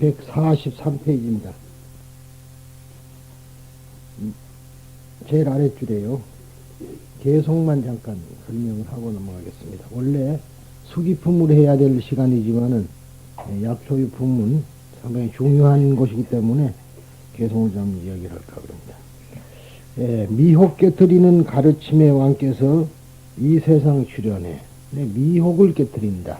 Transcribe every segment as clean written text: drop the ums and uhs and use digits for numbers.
143페이지입니다. 제일 아랫줄에요. 계속만 잠깐 설명을 하고 넘어가겠습니다. 원래 수기품으로 해야 될 시간이지만은 약초유품은 상당히 중요한 것이기 때문에 계속을 좀 이야기를 할까 그럽니다. 미혹 깨뜨리는 가르침의 왕께서 이 세상 출현해 미혹을 깨뜨린다.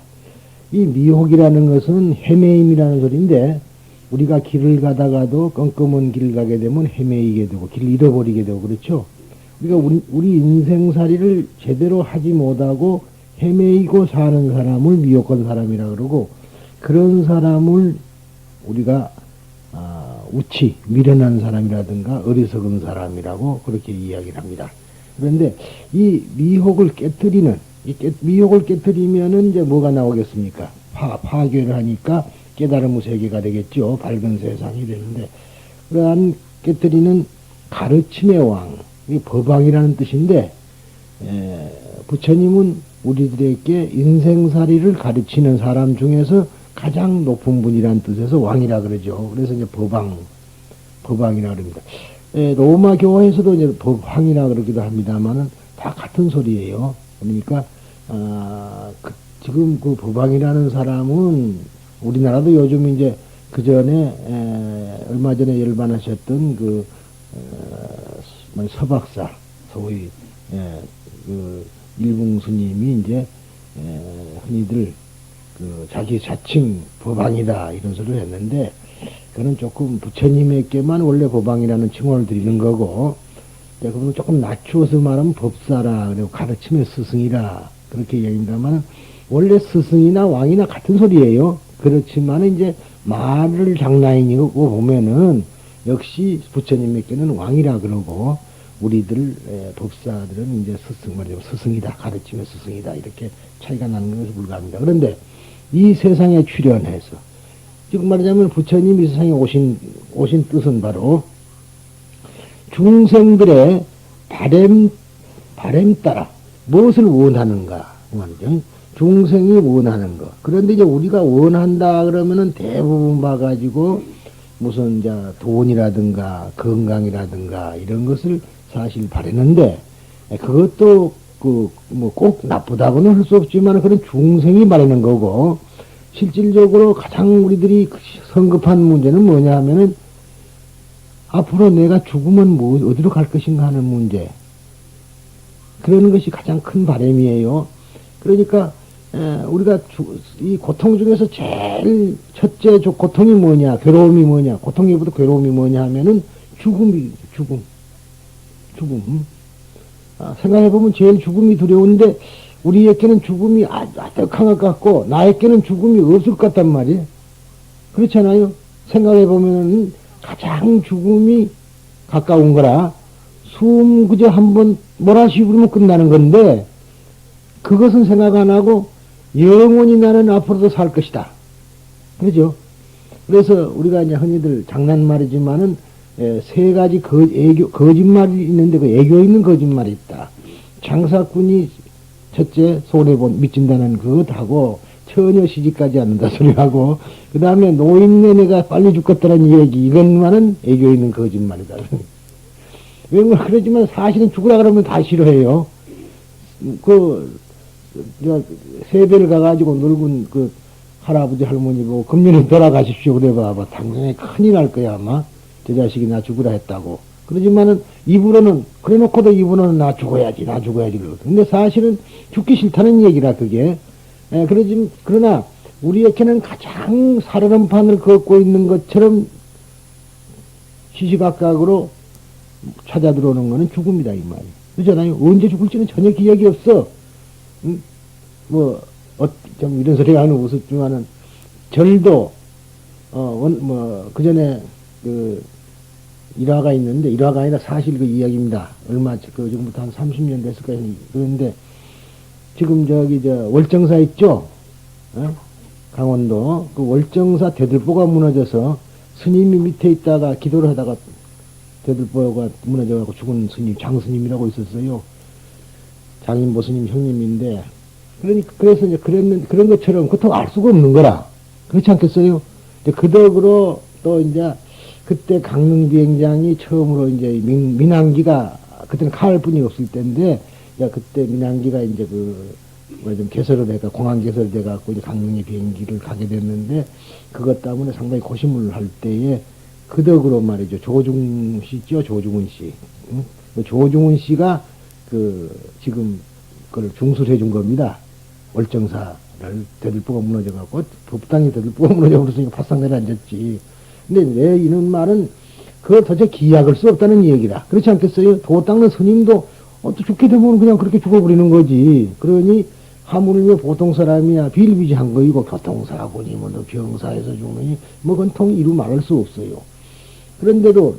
이 미혹이라는 것은 헤매임이라는 소리인데, 우리가 길을 가다가도 껌껌한 길을 가게 되면 헤매이게 되고 길을 잃어버리게 되고 그렇죠. 우리가 우리 인생살이를 제대로 하지 못하고 헤매이고 사는 사람을 미혹한 사람이라 그러고, 그런 사람을 우리가 우치 미련한 사람이라든가 어리석은 사람이라고 그렇게 이야기를 합니다. 그런데 이 미혹을 깨뜨리는, 미혹을 깨뜨리면은 이제 뭐가 나오겠습니까? 파괴를 하니까 깨달음의 세계가 되겠죠. 밝은 세상이 되는데, 그러한 깨뜨리는 가르침의 왕, 이 법왕이라는 뜻인데, 부처님은 우리들에게 인생살이를 가르치는 사람 중에서 가장 높은 분이라는 뜻에서 왕이라 그러죠. 그래서 이제 법왕이라 그럽니다. 로마 교회에서도 이제 법왕이라 그러기도 합니다만은 다 같은 소리예요. 그러니까 지금 그 법왕이라는 사람은 우리나라도 요즘 이제 그 전에 얼마 전에 열반하셨던 그 서박사, 소위 그 일궁 스님이 이제 흔히들 그 자기 자칭 법왕이다 이런 소리를 했는데, 그는 조금 부처님에게만 원래 법왕이라는 칭호를 드리는 거고, 그러면 조금 낮추어서 말하면 법사라, 그리고 가르침의 스승이라 그렇게 얘기합니다만, 원래 스승이나 왕이나 같은 소리예요. 그렇지만 이제 말을 장난이고 보면은 역시 부처님에게는 왕이라 그러고, 우리들 법사들은 이제 스승, 말이죠, 스승이다, 가르침의 스승이다, 이렇게 차이가 나는 것에 불과합니다. 그런데 이 세상에 출현해서, 즉 말하자면 부처님이 세상에 오신 뜻은 바로 중생들의 바램 따라 무엇을 원하는가 말이죠. 중생이 원하는 것. 그런데 이제 우리가 원한다 그러면은 대부분 봐가지고 무슨 이제 돈이라든가 건강이라든가 이런 것을 사실 바라는데, 그것도 뭐 꼭 나쁘다고는 할 수 없지만 그런 중생이 바라는 거고, 실질적으로 가장 우리들이 성급한 문제는 뭐냐 하면은 앞으로 내가 죽으면 뭐 어디로 갈 것인가 하는 문제. 그러는 것이 가장 큰 바람이에요. 그러니까 우리가 이 고통 중에서 제일 첫째 고통이 뭐냐, 괴로움이 뭐냐, 고통보다 괴로움이 뭐냐 하면은 죽음. 생각해보면 제일 죽음이 두려운데, 우리에게는 죽음이 아득한 것 같고 나에게는 죽음이 없을 것 같단 말이에요. 그렇잖아요. 생각해보면 가장 죽음이 가까운 거라, 숨 그저 한번 몰아쉬 부르면 끝나는 건데, 그것은 생각 안 하고 영원히 나는 앞으로도 살 것이다. 그죠? 그래서 우리가 이제 흔히들 장난말이지만은 세 가지 거짓말이 있는데 그 애교 있는 거짓말이 있다. 장사꾼이 첫째 손해본 미친다는 그것하고 처녀 시집까지 않는다 소리하고, 그 다음에 노인네 내가 빨리 죽겠다는 얘기, 이것만은 애교 있는 거짓말이다. 왜냐면 그러지만 사실은 죽으라 그러면 다 싫어해요. 세배를 가가지고 늙은 그 할아버지 할머니 보고 금년에 돌아가십시오 그래 봐봐, 당연히 큰일 날 거야 아마. 저 자식이 나 죽으라 했다고. 그러지만은 입으로는, 그래 놓고도 입으로는 나 죽어야지 그러거든. 근데 사실은 죽기 싫다는 얘기라 그게. 그러나 우리에게는 가장 살얼음판을 걷고 있는 것처럼 시시각각으로 찾아 들어오는 거는 죽음이다 이 말이에요. 그렇잖아요. 언제 죽을지는 전혀 기억이 없어. 좀 이런 소리가 하는 우습지만은, 절도 그 전에 일화가 있는데, 일화가 아니라 사실 그 이야기입니다. 지금부터 한 30년 됐을 거예요. 그런데 지금 월정사 있죠? 강원도 그 월정사 대들보가 무너져서 스님이 밑에 있다가 기도를 하다가 대들보가 무너져가지고 죽은 스님, 장스님이라고 있었어요. 장인보 스님 형님인데, 그래서 이제 그런 것처럼 그렇다고 알 수가 없는 거라. 그렇지 않겠어요? 그 덕으로 또 이제 그때 강릉 비행장이 처음으로 이제 민항기가 그때는 칼뿐이 없을 때인데 야 그때 민항기가 이제 좀 개설을 해가 공항 개설돼 갖고 이제 강릉에 비행기를 가게 됐는데 그것 때문에 상당히 고심을 할 때에 그 덕으로 말이죠. 조중훈 씨죠. 조중훈 씨. 응? 그 조중훈 씨가 지금 그걸 중술해 준 겁니다. 월정사를 대들보가 무너져 갖고 법당이 대들보가 무너져 버렸으니까 바싹 내려앉았지. 근데 왜 이런 말은 그걸 도대체 기약할 수 없다는 얘기다. 그렇지 않겠어요? 도 닦는 스님도 또 죽게 되면 그냥 그렇게 죽어버리는 거지. 그러니 하물며 보통 사람이야 비일비재한 거이고 교통사고니 뭐 병사에서 죽느니 뭐 그건 통 이루 말할 수 없어요. 그런데도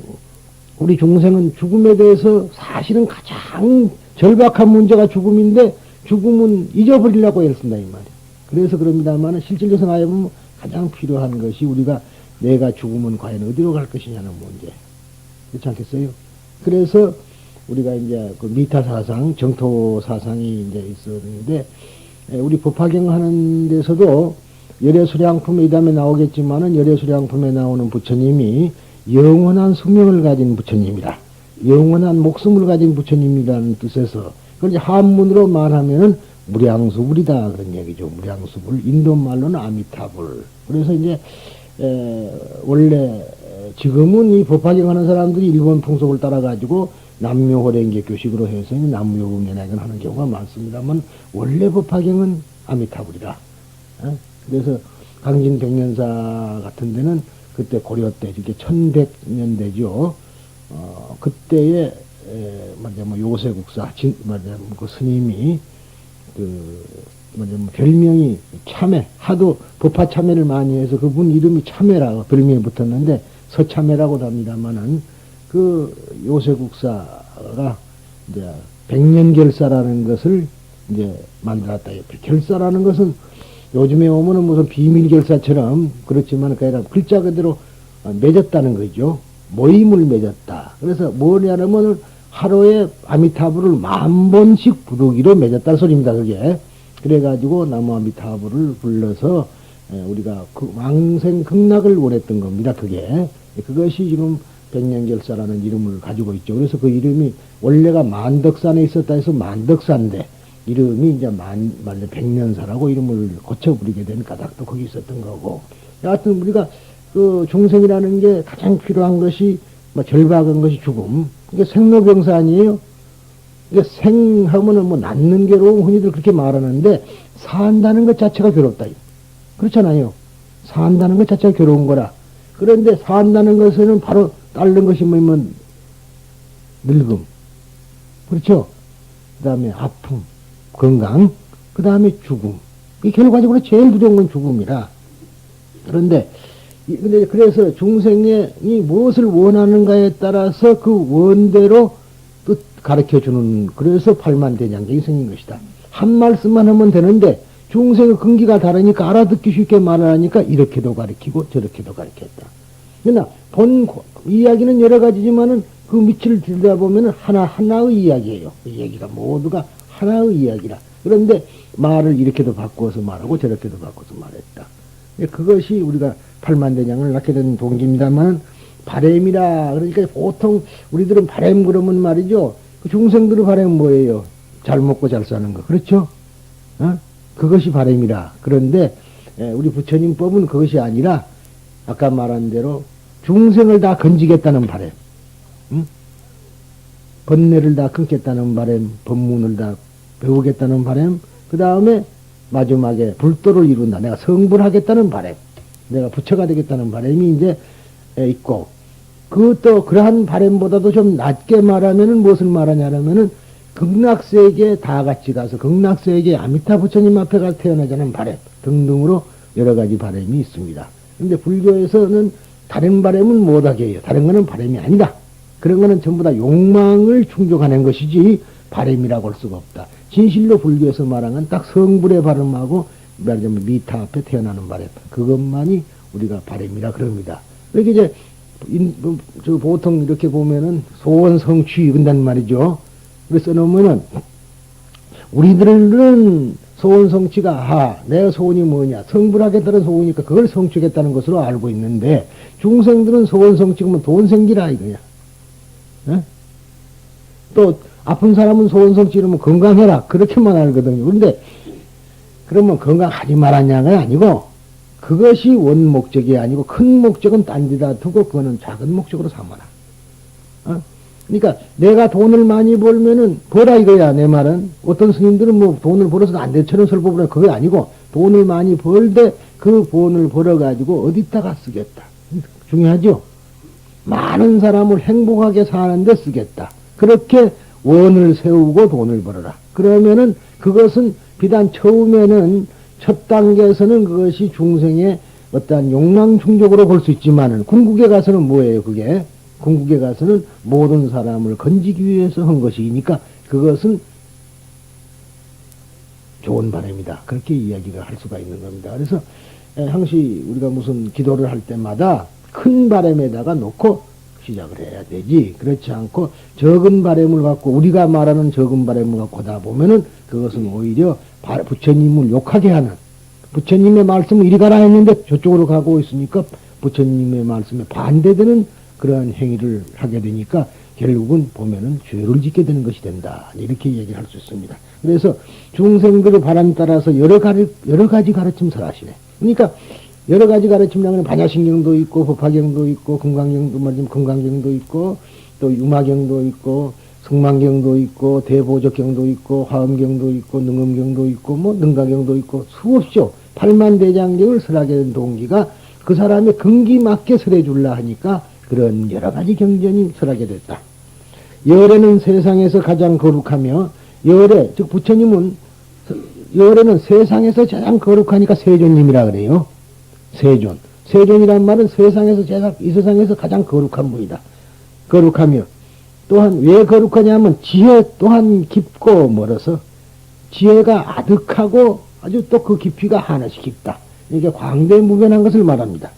우리 중생은 죽음에 대해서 사실은 가장 절박한 문제가 죽음인데 죽음은 잊어버리려고 애를 쓴다 이 말이야. 그래서 그럽니다만 실질로 생각해보면 가장 필요한 것이 우리가 내가 죽으면 과연 어디로 갈 것이냐는 문제. 그렇지 않겠어요? 그래서 우리가 이제 그 미타 사상, 정토 사상이 이제 있었는데, 우리 법화경 하는 데서도 열애수량품에 이 다음에 나오겠지만은 열애수량품에 나오는 부처님이 영원한 수명을 가진 부처님이라, 영원한 목숨을 가진 부처님이라는 뜻에서, 그걸 한문으로 말하면은 무량수불이다 그런 얘기죠. 무량수불. 인도 말로는 아미타불. 그래서 이제 원래 지금은 이 법화경 하는 사람들이 일본 풍속을 따라가지고 남묘호랭개 교식으로 해서 남묘음연학을 하는 경우가 많습니다만 원래 법화경은 아미타불이라. 그래서 강진백년사 같은 데는 그때 고려 때 이게 1100년대죠. 그때에 말하자면 요세국사 말하자면 그 스님이 말하자면 별명이 참회, 하도 법화 참회를 많이 해서 그분 이름이 참회라고 별명이 붙었는데 서참회라고도 합니다만은 그 요세국사가 이제 백년결사라는 것을 이제 만들었다. 결사라는 것은 요즘에 오면은 무슨 비밀결사처럼 그렇지만 그 아니라 글자 그대로 맺었다는 거죠. 모임을 맺었다. 그래서 뭐냐면 하루에 아미타불을 10,000번씩 부르기로 맺었다는 소리입니다. 그게. 그래가지고 나무 아미타불을 불러서 우리가 그 왕생 극락을 원했던 겁니다. 그게. 그것이 지금 백년결사라는 이름을 가지고 있죠. 그래서 그 이름이 원래가 만덕산에 있었다 해서 만덕산인데 이름이 이제 백년사라고 이름을 고쳐 부리게 된 까닭도 거기 있었던 거고. 여하튼 우리가 그 중생이라는 게 가장 필요한 것이 절박한 것이 죽음. 이게 생로병사 아니에요? 이게 생하면은 뭐 낳는 괴로움 흔히들 그렇게 말하는데 산다는 것 자체가 괴롭다. 그렇잖아요. 산다는 것 자체가 괴로운 거라. 그런데 산다는 것에는 바로 따르는 것이 뭐냐면 늙음. 그렇죠? 그 다음에 아픔, 건강, 그 다음에 죽음. 이 결과적으로 제일 두려운 건 죽음이라. 그런데 그래서 중생이 무엇을 원하는가에 따라서 그 원대로 뜻 가르쳐 주는, 그래서 팔만대장경이 생긴 것이다. 한 말씀만 하면 되는데 중생의 근기가 다르니까 알아듣기 쉽게 말을 하니까 이렇게도 가르치고 저렇게도 가르쳤다. 그러나 본 이야기는 여러 가지지만은 그 밑을 들여다보면 하나의 이야기예요. 그 얘기가 모두가 하나의 이야기라. 그런데 말을 이렇게도 바꿔서 말하고 저렇게도 바꿔서 말했다. 그것이 우리가 팔만대장을 낳게 된 동기입니다만 바램이라. 그러니까 보통 우리들은 바램 그러면 말이죠. 그 중생들의 바램은 뭐예요? 잘 먹고 잘 사는 거. 그렇죠? 그것이 바램이라. 그런데 우리 부처님 법은 그것이 아니라 아까 말한 대로 중생을 다 건지겠다는 바램, 번뇌를 다 끊겠다는 바램, 법문을 다 배우겠다는 바램, 그 다음에 마지막에 불도를 이룬다. 내가 성불하겠다는 바램, 내가 부처가 되겠다는 바램이 이제 있고, 그것도 그러한 바램보다도 좀 낮게 말하면은 무엇을 말하냐면은 극락세계에 다 같이 가서 극락세계에 아미타 부처님 앞에 가서 태어나자는 바램 등등으로 여러 가지 바램이 있습니다. 근데 불교에서는 다른 바램은 못하게 해요. 다른 거는 바램이 아니다. 그런 거는 전부 다 욕망을 충족하는 것이지 바램이라고 할 수가 없다. 진실로 불교에서 말하는 건 딱 성불의 바램하고 말하자면 미타 앞에 태어나는 바램, 그것만이 우리가 바램이라 그럽니다. 이렇게 이제 보통 이렇게 보면은 소원 성취 이런단 말이죠. 그래서 써놓으면은 우리들은 소원 성취가 내 소원이 뭐냐 성불하게 따른 소원이니까 그걸 성취하겠다는 것으로 알고 있는데 중생들은 소원 성취면 돈 생기라 이거야. 에? 또 아픈 사람은 소원 성취 이러면 건강해라 그렇게만 알거든요. 그런데 그러면 건강하지 말았냐가 아니고 그것이 원 목적이 아니고 큰 목적은 딴 데다 두고 그거는 작은 목적으로 삼아라. 어? 그러니까 내가 돈을 많이 벌면은 벌어 이거야. 내 말은 어떤 스님들은 뭐 돈을 벌어서 안 되처럼 설법을 해. 그게 아니고 돈을 많이 벌되 그 돈을 벌어 가지고 어디다가 쓰겠다. 중요하죠. 많은 사람을 행복하게 사는데 쓰겠다. 그렇게 원을 세우고 돈을 벌어라. 그러면은 그것은 비단 처음에는 첫 단계에서는 그것이 중생의 어떠한 욕망 충족으로 볼 수 있지만은 궁극에 가서는 뭐예요? 그게 궁극에 가서는 모든 사람을 건지기 위해서 한 것이니까 그것은 좋은 바람이다. 그렇게 이야기를 할 수가 있는 겁니다. 그래서 항시 우리가 무슨 기도를 할 때마다 큰 바람에다가 놓고 시작을 해야 되지. 그렇지 않고 적은 바람을 갖고 우리가 말하는 적은 바람을 갖고 하다 보면은 그것은 오히려 부처님을 욕하게 하는 부처님의 말씀을 이리 가라 했는데 저쪽으로 가고 있으니까 부처님의 말씀에 반대되는 그러한 행위를 하게 되니까 결국은 보면은 죄를 짓게 되는 것이 된다. 이렇게 얘기를 할 수 있습니다. 그래서 중생들의 바람 따라서 여러 가지 가르침을 하시네. 그러니까 여러 가지 가르침량은 반야신경도 있고 법화경도 있고 금강경도 말하자면 금강경도 있고 또 유마경도 있고 성만경도 있고 대보적경도 있고 화엄경도 있고 능엄경도 있고 뭐 능가경도 있고 수없이요. 팔만대장경을 설하게 된 동기가 그 사람의 근기 맞게 설해 줄라 하니까 그런 여러 가지 경전이 설하게 됐다. 열애는 세상에서 가장 거룩하며 열애 즉 부처님은 열애는 세상에서 가장 거룩하니까 세존님이라 그래요. 세존. 세존이란 말은 이 세상에서 가장 거룩한 분이다. 거룩하며 또한 왜 거룩하냐면 지혜 또한 깊고 멀어서 지혜가 아득하고 아주 또 그 깊이가 하나씩 깊다. 이게 광대무변한 것을 말합니다.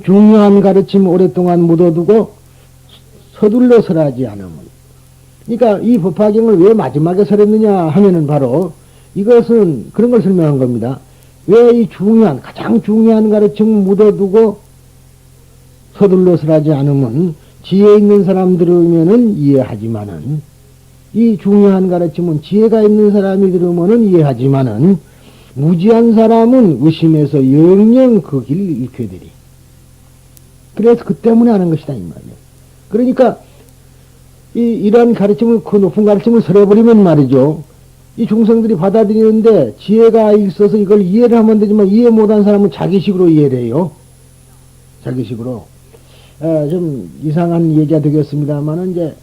중요한 가르침 오랫동안 묻어두고 서둘러 설하지 않으면 그러니까 이 법화경을 왜 마지막에 설했느냐 하면은 바로 이것은 그런 걸 설명한 겁니다. 왜 이 가장 중요한 가르침을 묻어두고 서둘러 설하지 않으면 지혜 있는 사람들이면은 이해하지만은 이 중요한 가르침은 지혜가 있는 사람이 들으면은 이해하지만은 무지한 사람은 의심해서 영영 그 길을 잃게 되리. 그래서 그 때문에 하는 것이다 이 말이에요. 그러니까 이런 가르침을 그 높은 가르침을 설해버리면 말이죠. 이 중생들이 받아들이는데 지혜가 있어서 이걸 이해를 하면 되지만 이해 못한 사람은 자기식으로 이해를 해요. 자기식으로. 좀 이상한 얘기가 되겠습니다만은 이제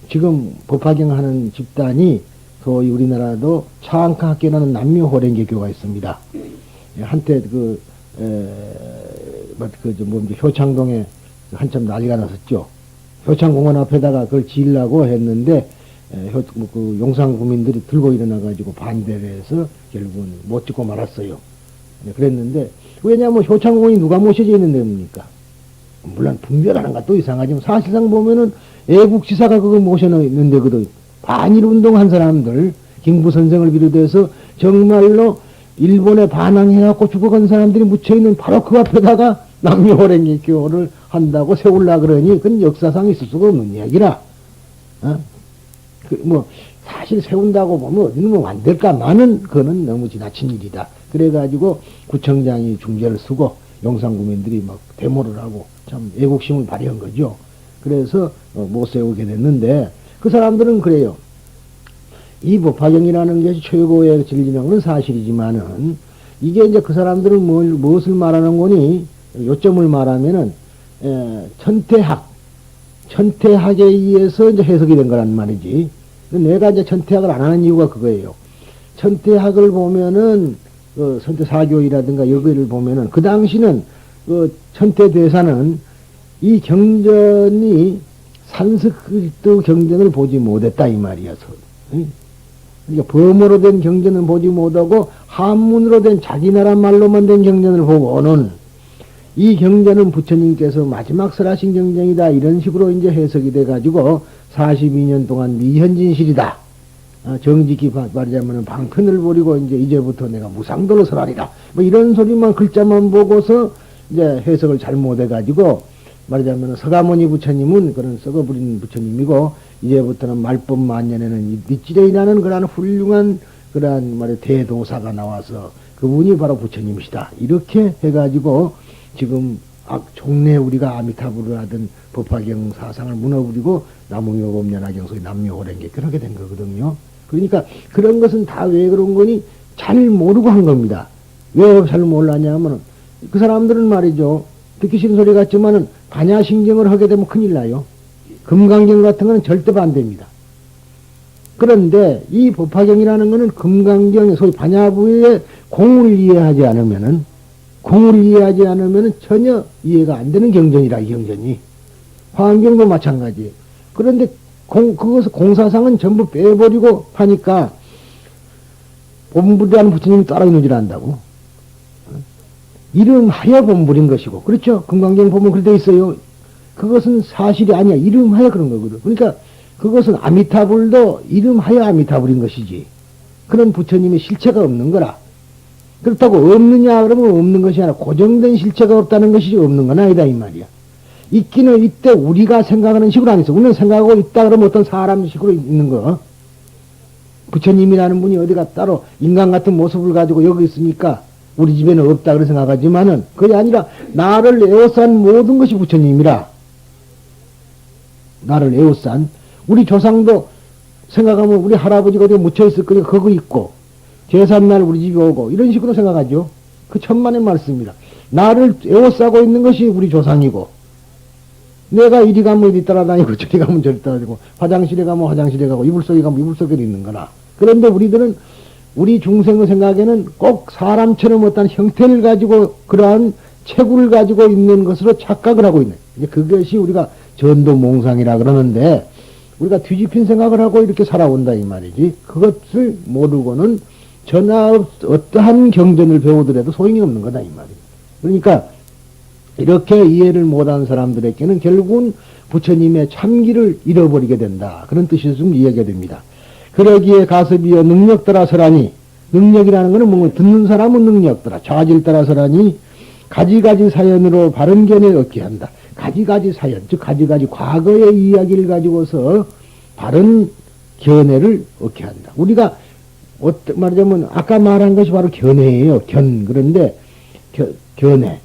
지금 법화경 하는 집단이 소위 우리나라도 차안카 학교라는 남묘호랭개교가 있습니다. 한때 효창동에 한참 난리가 났었죠. 효창공원 앞에다가 그걸 지으려고 했는데 그 용산 구민들이 들고 일어나가지고 반대를 해서 결국은 못 짓고 말았어요. 그랬는데 왜냐하면 효창공원이 누가 모셔져 있는 데입니까? 물론 분별하는 것도 이상하지만 사실상 보면은 애국지사가 그걸 모셔놓는 데거든. 반일운동한 사람들 김구선생을 비롯해서 정말로 일본에 반항해갖고 죽어간 사람들이 묻혀있는 바로 그 앞에다가 남묘호랭이교를 한다고 세울라 그러니 그건 역사상 있을 수가 없는 이야기라. 사실 세운다고 보면 어디는 뭐 안 될까만은 그거는 너무 지나친 일이다. 그래가지고 구청장이 중재를 쓰고 용산구민들이 막 데모를 하고 참 애국심을 발휘한 거죠. 그래서 못 세우게 됐는데 그 사람들은 그래요. 이 법화경이라는 것이 최고의 진리라는 건 사실이지만은 이게 이제 그 사람들은 무엇을 말하는 거니 요점을 말하면은 천태학에 의해서 이제 해석이 된 거란 말이지. 내가 이제 천태학을 안 하는 이유가 그거예요. 천태학을 보면은 천태사교이라든가 여기를 보면은 그 당시는 천태대사는 이 경전이 산스크리트 경전을 보지 못했다 이 말이야. 그러니까 범어로 된 경전은 보지 못하고 한문으로 된 자기 나라 말로만 된 경전을 보고는 이 경전은 부처님께서 마지막 설하신 경전이다 이런 식으로 이제 해석이 돼 가지고 42년 동안 미현진실이다. 정직히 말하자면 방편을 버리고 이제부터 내가 무상도로 설하리라. 뭐 이런 소리만 글자만 보고서 이제 해석을 잘못해가지고 말하자면 서가모니 부처님은 그런 썩어부린 부처님이고 이제부터는 말법 만년에는 니찌레이라는 그러한 훌륭한 그러한 말의 대도사가 나와서 그분이 바로 부처님이시다. 이렇게 해가지고 지금 종래 우리가 아미타불을 하던 법화경 사상을 무너버리고 나무묘법연화경 소위 남묘호랭계 그렇게 된 거거든요. 그러니까 그런 것은 다 왜 그런 거니 잘 모르고 한 겁니다. 왜 잘 몰랐냐면 그 사람들은 말이죠. 듣기 싫은 소리 같지만은 반야신경을 하게 되면 큰일 나요. 금강경 같은 거는 절대 반대입니다. 그런데 이 법화경이라는 거는 금강경 소위 반야부의 공을 이해하지 않으면은 전혀 이해가 안 되는 경전이라 이 경전이. 화엄경도 마찬가지예요. 그런데 그것을 공사상은 전부 빼버리고 하니까 본불이라는 부처님이 따라 누질한다고. 이름하여 본불인 것이고 그렇죠. 금강경 보면 그렇게 돼 있어요. 그것은 사실이 아니야. 이름하여 그런 거거든. 그러니까 그것은 아미타불도 이름하여 아미타불인 것이지. 그런 부처님의 실체가 없는 거라. 그렇다고 없느냐 그러면 없는 것이 아니라 고정된 실체가 없다는 것이지 없는 건 아니다 이 말이야. 있기는 이때 우리가 생각하는 식으로 안 있어. 우리는 생각하고 있다 그러면 어떤 사람 식으로 있는 거. 부처님이라는 분이 어디가 따로 인간 같은 모습을 가지고 여기 있으니까 우리 집에는 없다 그렇게 생각하지만은 그게 아니라 나를 에워싼 모든 것이 부처님이라. 나를 에워싼 우리 조상도 생각하면 우리 할아버지가 어디 묻혀있을 거니까 거기 있고 제삿날 우리 집에 오고 이런 식으로 생각하죠. 그 천만의 말씀입니다. 나를 에워싸고 있는 것이 우리 조상이고 내가 이리 가면 이리 따라다니고 저리 가면 저리 따라다니고 화장실에 가면 화장실에 가고 이불 속에 가면 이불 속에 있는 거나. 그런데 우리들은 우리 중생의 생각에는 꼭 사람처럼 어떤 형태를 가지고 그러한 체구를 가지고 있는 것으로 착각을 하고 있는. 이제 그것이 우리가 전도몽상이라 그러는데 우리가 뒤집힌 생각을 하고 이렇게 살아온다 이 말이지. 그것을 모르고는 전하 어떠한 경전을 배우더라도 소용이 없는 거다 이 말이지. 그러니까 이렇게 이해를 못한 사람들에게는 결국은 부처님의 참기를 잃어버리게 된다. 그런 뜻에서 좀 이해가 됩니다. 그러기에 가섭이여 능력 따라 서라니. 능력이라는 것은 뭐 듣는 사람은 능력 따라 좌질 따라 서라니 가지가지 사연으로 바른 견해를 얻게 한다. 가지가지 사연, 즉 가지가지 과거의 이야기를 가지고서 바른 견해를 얻게 한다. 우리가 말하자면 아까 말한 것이 바로 견해예요. 그런데 견해.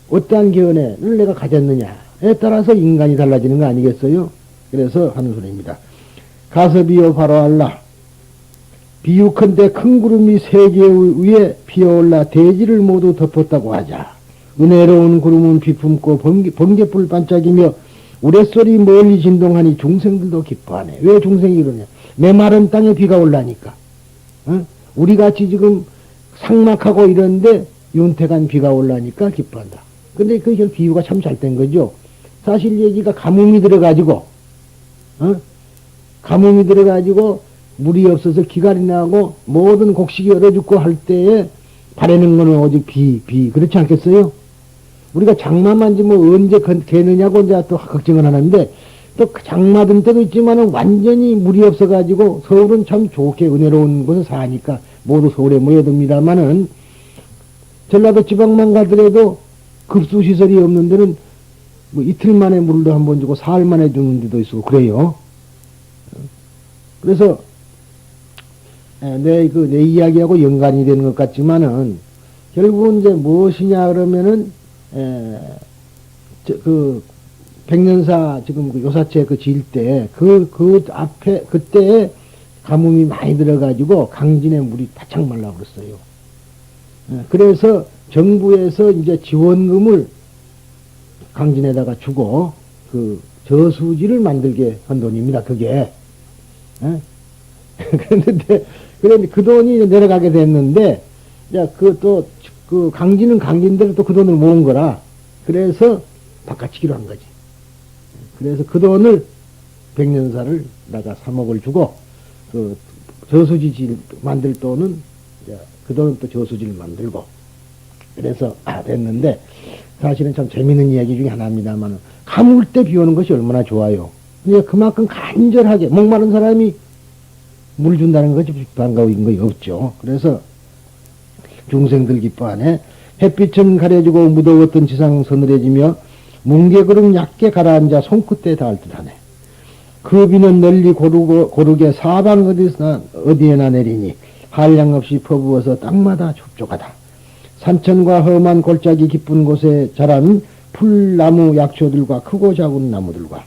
어떠한 견해를 내가 가졌느냐에 따라서 인간이 달라지는 거 아니겠어요? 그래서 하는 소리입니다. 가섭이요 바로 알라. 비유컨대 큰 구름이 세계 위에 피어올라 대지를 모두 덮었다고 하자. 은혜로운 구름은 비품고 번개불 반짝이며 우레소리 멀리 진동하니 중생들도 기뻐하네. 왜 중생이 그러냐? 메마른 땅에 비가 올라니까. 우리같이 지금 상막하고 이런데 윤택한 비가 올라니까 기뻐한다. 근데 그 비유가 참 잘 된 거죠. 사실 얘기가 가뭄이 들어가지고 물이 없어서 기갈이 나고 모든 곡식이 얼어 죽고 할 때에 바라는 거는 오직 비 그렇지 않겠어요? 우리가 장마만 지뭐 언제 개느냐고 이제 또 걱정을 하는데 또 장마든 때도 있지만은 완전히 물이 없어가지고 서울은 참 좋게 은혜로운 곳에 사니까 모두 서울에 모여듭니다만은 전라도 지방만 가더라도 급수시설이 없는 데는 뭐 이틀 만에 물도 한 번 주고 사흘 만에 주는 데도 있고 그래요. 그래서 내 이야기하고 연관이 되는 것 같지만은 결국은 이제 무엇이냐 그러면은 그 백년사 지금 그 요사체 그 지을 때 그 앞에 그때에 가뭄이 많이 들어가지고 강진의 물이 바짝 말라버렸어요. 그래서 정부에서 이제 지원금을 강진에다가 주고 그 저수지를 만들게 한 돈입니다. 그게. 그런데 그 돈이 내려가게 됐는데, 그 강진은 강진대로 또 그 돈을 모은 거라. 그래서 바꿔치기로 한 거지. 그래서 그 돈을 백년사를 나가 3억을 주고, 그 저수지 만들 돈은, 그 돈은 또 저수지를 만들고, 그래서 됐는데, 사실은 참 재밌는 이야기 중에 하나입니다만, 가물 때 비 오는 것이 얼마나 좋아요. 그러니까 그만큼 간절하게, 목마른 사람이 물 준다는 것이 반가운 거 없죠. 그래서 중생들 기뻐하네. 햇빛은 가려지고 무더웠던 지상 서늘해지며 뭉게구름 얕게 가라앉아 손끝에 닿을 듯하네. 그 비는 널리 고르게 사방 어디에나 내리니 한량없이 퍼부어서 땅마다 촉촉하다. 산천과 험한 골짜기 깊은 곳에 자란 풀나무 약초들과 크고 작은 나무들과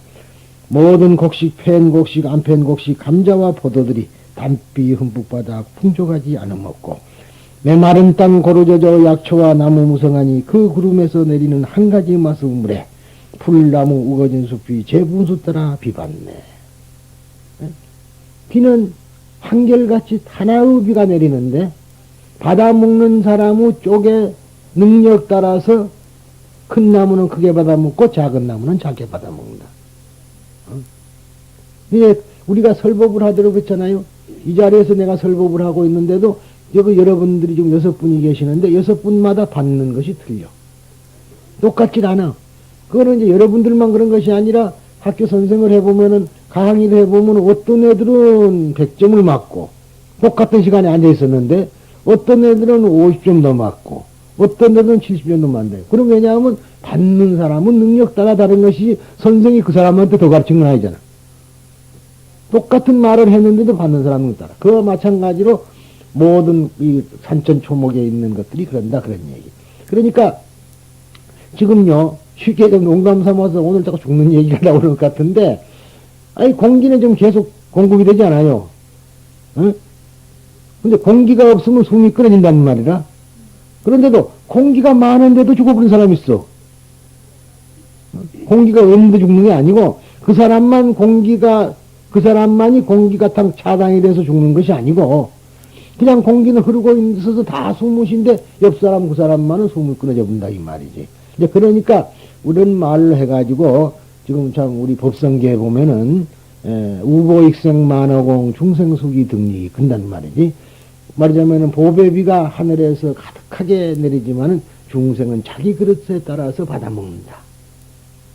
모든 곡식, 팬곡식, 안팬곡식, 감자와 포도들이 담비 흠뿍 받아 풍족하지 않음없고 메마른 땅 고루져져 약초와 나무 무성하니 그 구름에서 내리는 한 가지 맛의 물에 풀나무 우거진 숲이 제분수 따라 비받네. 비는 한결같이 하나의 비가 내리는데 받아먹는 사람의 쪽에 능력 따라서 큰 나무는 크게 받아먹고 작은 나무는 작게 받아먹는다. 이게 우리가 설법을 하도록 했잖아요. 이 자리에서 내가 설법을 하고 있는데도 여기 여러분들이 지금 6분이 계시는데 6분마다 받는 것이 틀려. 똑같질 않아. 그거는 이제 여러분들만 그런 것이 아니라 학교 선생을 해보면은 강의를 해보면 어떤 애들은 100점을 맞고 똑같은 시간에 앉아 있었는데 어떤 애들은 50점도 맞고 어떤 애들은 70점도 맞네. 그럼 왜냐하면 받는 사람은 능력 따라 다른 것이 선생이 그 사람한테 더 가르친 건 아니잖아. 똑같은 말을 했는데도 받는 사람은 따라. 그와 마찬가지로 모든 이 산천 초목에 있는 것들이 그런다 그런 얘기. 그러니까 지금요 쉽게 좀 농담 삼아서 오늘 자꾸 죽는 얘기가 나오는 것 같은데 아니 공기는 좀 계속 공급이 되지 않아요. 응? 근데 공기가 없으면 숨이 끊어진다는 말이라. 그런데도 공기가 많은데도 죽어버린 사람이 있어. 공기가 없는데 죽는 게 아니고 그 사람만이 공기가 탕 차단이 돼서 죽는 것이 아니고 그냥 공기는 흐르고 있어서 다 숨으신데 옆 사람 그 사람만은 숨을 끊어져 본다 이 말이지. 이제 그러니까 이런 말을 해가지고 지금 참 우리 법성계에 보면은 우보익생 만어공 중생수기 등리 근단 말이지. 말하자면은 보배비가 하늘에서 가득하게 내리지만은 중생은 자기 그릇에 따라서 받아먹는다.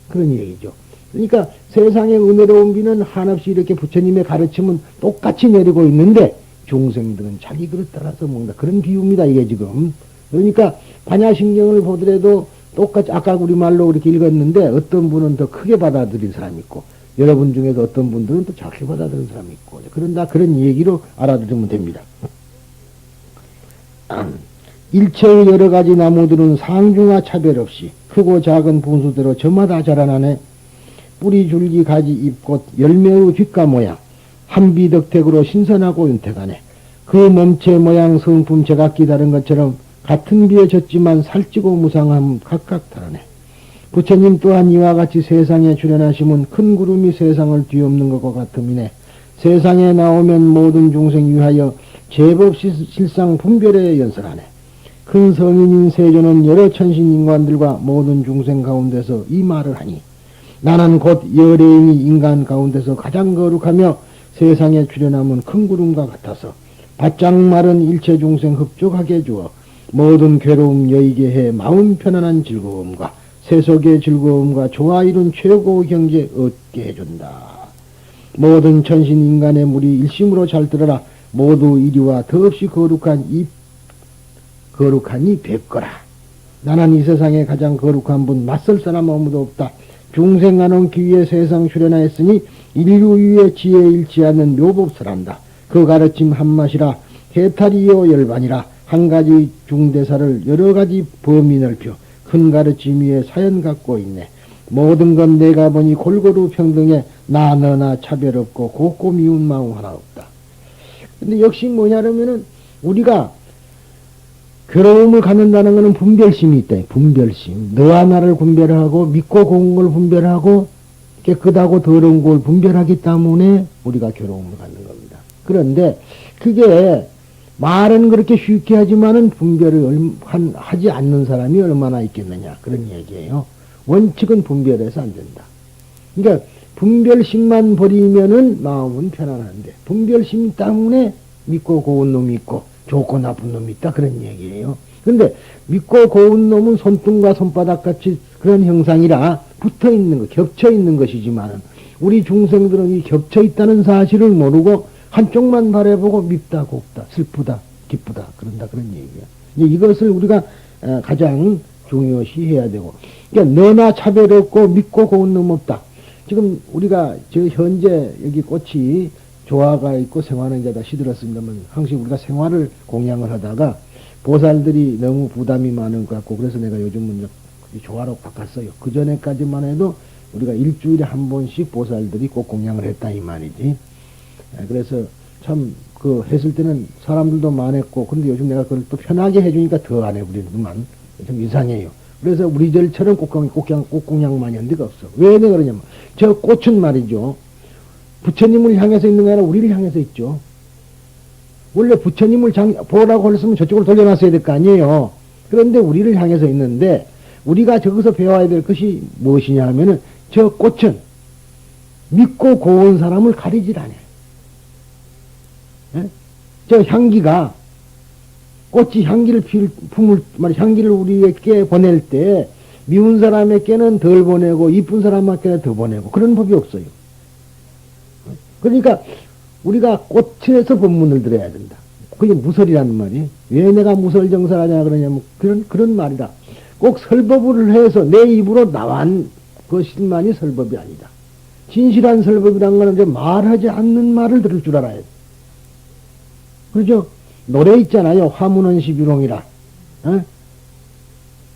그런 얘기죠. 그러니까 세상의 은혜로운 비는 한없이 이렇게 부처님의 가르침은 똑같이 내리고 있는데 중생들은 자기 그릇 따라서 먹는다. 그런 비유입니다. 이게 지금. 그러니까 반야신경을 보더라도 똑같이 아까 우리말로 이렇게 읽었는데 어떤 분은 더 크게 받아들인 사람이 있고 여러분 중에서 어떤 분들은 또 작게 받아들인 사람이 있고 그런다 그런 얘기로 알아두면 됩니다. 일체의 여러 가지 나무들은 상중하 차별 없이 크고 작은 분수대로 저마다 자라나네. 뿌리 줄기 가지 잎꽃 열매의 뒷가 모양 한비덕택으로 신선하고 윤택하네. 그 몸체 모양 성품 제각기 다른 것처럼 같은 비에 졌지만 살찌고 무상함 각각 다르네. 부처님 또한 이와 같이 세상에 출현하시면 큰 구름이 세상을 뒤엎는 것과 같음이네. 세상에 나오면 모든 중생 위하여 제법 실상 분별에 연설하네. 큰 성인인 세존은 여러 천신 인간들과 모든 중생 가운데서 이 말을 하니 나는 곧 여래인이 인간 가운데서 가장 거룩하며 세상에 출현하면 큰 구름과 같아서 바짝 마른 일체 중생 흡족하게 주어 모든 괴로움 여의게 해 마음 편안한 즐거움과 세속의 즐거움과 조화 이룬 최고 경제 얻게 해준다. 모든 천신 인간의 무리 일심으로 잘 들어라. 모두 이리와 더없이 거룩하니 뵙거라. 나는 이 세상에 가장 거룩한 분 맞설 사람 아무도 없다. 중생하는 기위에 세상 출현하였으니 인류 위에 지혜 잃지 않는 묘법설한다. 그 가르침 한맛이라 해탈이요 열반이라 한 가지 중대사를 여러 가지 범위 넓혀 큰 가르침 위에 사연 갖고 있네. 모든 건 내가 보니 골고루 평등해 나 너나 차별 없고 곱고 미운 마음 하나 없다. 근데 역시 뭐냐면은 우리가 괴로움을 갖는다는 것은 분별심이 있다. 분별심. 너와 나를 분별하고 믿고 고운 걸 분별하고 깨끗하고 더러운 걸 분별하기 때문에 우리가 괴로움을 갖는 겁니다. 그런데 그게 말은 그렇게 쉽게 하지만은 분별을 하지 않는 사람이 얼마나 있겠느냐 그런 얘기예요. 원칙은 분별해서 안 된다. 그러니까 분별심만 버리면은 마음은 편안한데 분별심 때문에 믿고 고운 놈이 있고 좋고 나쁜 놈이 있다 그런 얘기예요. 그런데 믿고 고운 놈은 손등과 손바닥 같이 그런 형상이라 붙어 있는 것, 겹쳐 있는 것이지만은 우리 중생들은 이 겹쳐 있다는 사실을 모르고 한쪽만 바라보고 밉다, 곱다, 슬프다, 기쁘다, 그런다, 그런 얘기야. 이제 이것을 우리가 가장 중요시 해야 되고, 그러니까 너나 차별 없고 믿고 고운 놈 없다. 지금 우리가 저 현재 여기 꽃이 조화가 있고 생화는 이제 다 시들었습니다만, 항상 우리가 생화를 공양을 하다가 보살들이 너무 부담이 많은 것 같고, 그래서 내가 요즘은 조화로 바꿨어요. 그 전에까지만 해도 우리가 일주일에 한 번씩 보살들이 꼭 공양을 했다 이 말이지. 그래서 참 그 했을 때는 사람들도 많았고, 근데 요즘 내가 그걸 또 편하게 해주니까 더 안 해버리는구만. 좀 이상해요. 그래서 우리들처럼 꽃공양 많이 한 데가 없어. 왜 내가 그러냐면, 저 꽃은 말이죠, 부처님을 향해서 있는 게 아니라 우리를 향해서 있죠. 원래 부처님을 보라고 했으면 저쪽으로 돌려놨어야 될 거 아니에요. 그런데 우리를 향해서 있는데, 우리가 저기서 배워야 될 것이 무엇이냐 하면은, 저 꽃은 믿고 고운 사람을 가리질 않아요. 예? 저 향기가, 꽃이 향기를 향기를 우리에게 보낼 때, 미운 사람에게는 덜 보내고, 이쁜 사람에게는 더 보내고, 그런 법이 없어요. 그러니까, 우리가 꽃에서 법문을 들어야 된다. 그게 무설이라는 말이. 왜 내가 무설정설하냐 그러냐면, 그런 말이다. 꼭 설법을 해서 내 입으로 나온 것만이 설법이 아니다. 진실한 설법이란 거는 이제 말하지 않는 말을 들을 줄 알아야 돼. 그렇죠? 노래 있잖아요. 화무는 시비롱이라. 어?